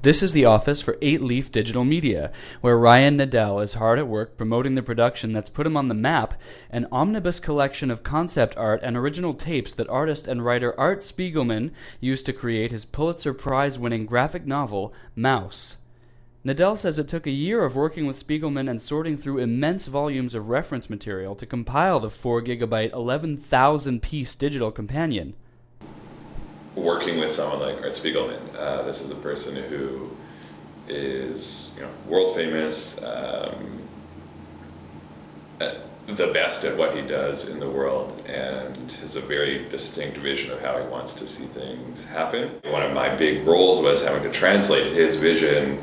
This is the office for 8 Leaf Digital Media, where Ryan Nadel is hard at work promoting the production that's put him on the map, an omnibus collection of concept art and original tapes that artist and writer Art Spiegelman used to create his Pulitzer Prize-winning graphic novel, Mouse. Nadel says it took a year of working with Spiegelman and sorting through immense volumes of reference material to compile the 4-gigabyte, 11,000-piece digital companion. Working with someone like Art Spiegelman, this is a person who is, world famous, the best at what he does in the world, and has a very distinct vision of how he wants to see things happen. One of my big roles was having to translate his vision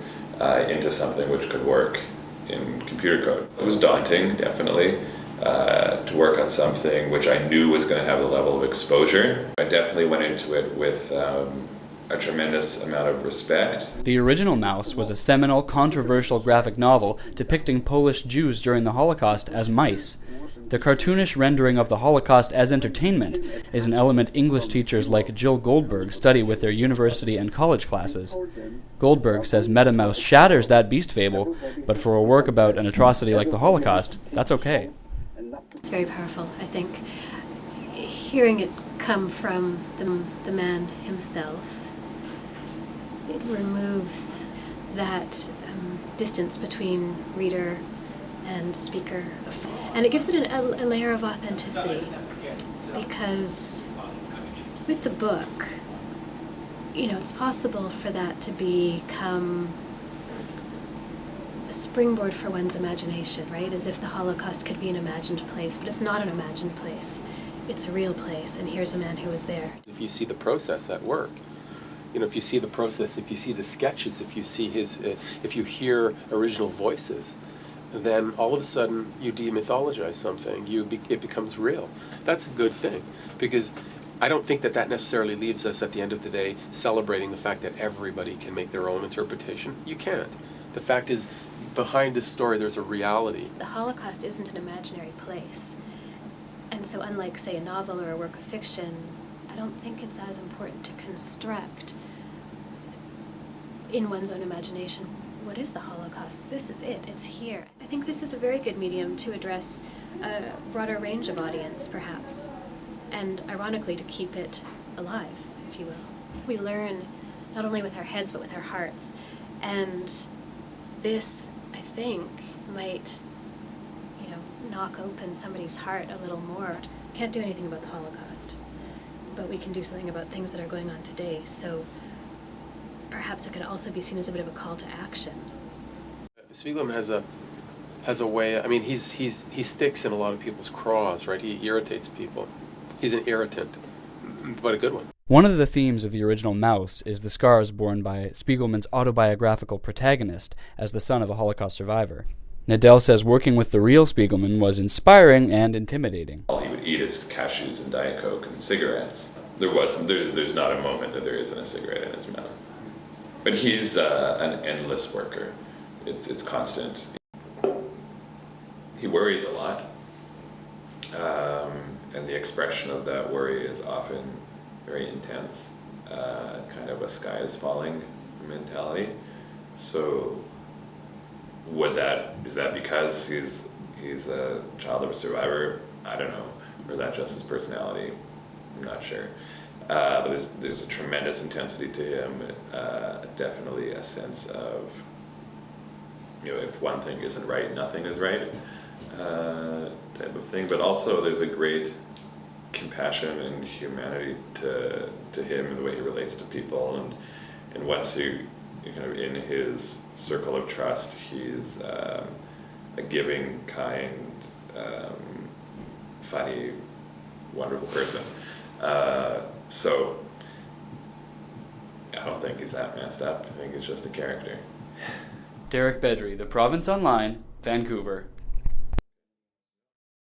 into something which could work in computer code. It was daunting, definitely. To work on something which I knew was going to have the level of exposure. I definitely went into it with a tremendous amount of respect. The original Mouse was a seminal, controversial graphic novel depicting Polish Jews during the Holocaust as mice. The cartoonish rendering of the Holocaust as entertainment is an element English teachers like Jill Goldberg study with their university and college classes. Goldberg says Metamaus shatters that beast fable, but for a work about an atrocity like the Holocaust, that's okay. It's very powerful, I think. Hearing it come from the man himself, it removes that distance between reader and speaker. And it gives it a layer of authenticity, because with the book, it's possible for that to become a springboard for one's imagination, right? As if the Holocaust could be an imagined place, but it's not an imagined place. It's a real place, and here's a man who was there. If you see the process at work, if you see the process, if you see the sketches, if you see if you hear original voices, then all of a sudden you demythologize something. It becomes real. That's a good thing, because I don't think that necessarily leaves us at the end of the day celebrating the fact that everybody can make their own interpretation. You can't. The fact is, behind this story, there's a reality. The Holocaust isn't an imaginary place. And so unlike, say, a novel or a work of fiction, I don't think it's as important to construct in one's own imagination, what is the Holocaust? This is it. It's here. I think this is a very good medium to address a broader range of audience, perhaps, and ironically to keep it alive, if you will. We learn not only with our heads, but with our hearts. And this, I think, might, knock open somebody's heart a little more. Can't do anything about the Holocaust, but we can do something about things that are going on today. So perhaps it could also be seen as a bit of a call to action. Spiegelman has a way. I mean, he sticks in a lot of people's craws, right? He irritates people. He's an irritant, but a good one. One of the themes of the original Mouse is the scars borne by Spiegelman's autobiographical protagonist as the son of a Holocaust survivor. Nadel says working with the real Spiegelman was inspiring and intimidating. All he would eat is cashews and Diet Coke and cigarettes. There's not a moment that there isn't a cigarette in his mouth. But he's an endless worker. It's constant. He worries a lot, and the expression of that worry is often very intense, kind of a sky is falling mentality. So is that because he's a child of a survivor? I don't know. Or is that just his personality? I'm not sure. But there's a tremendous intensity to him, definitely a sense of, if one thing isn't right, nothing is right, type of thing. But also there's a great compassion and humanity to him and the way he relates to people. And once you kind of in his circle of trust, he's a giving, kind, funny, wonderful person. So I don't think he's that messed up. I think he's just a character. Derek Bedry, The Province Online, Vancouver.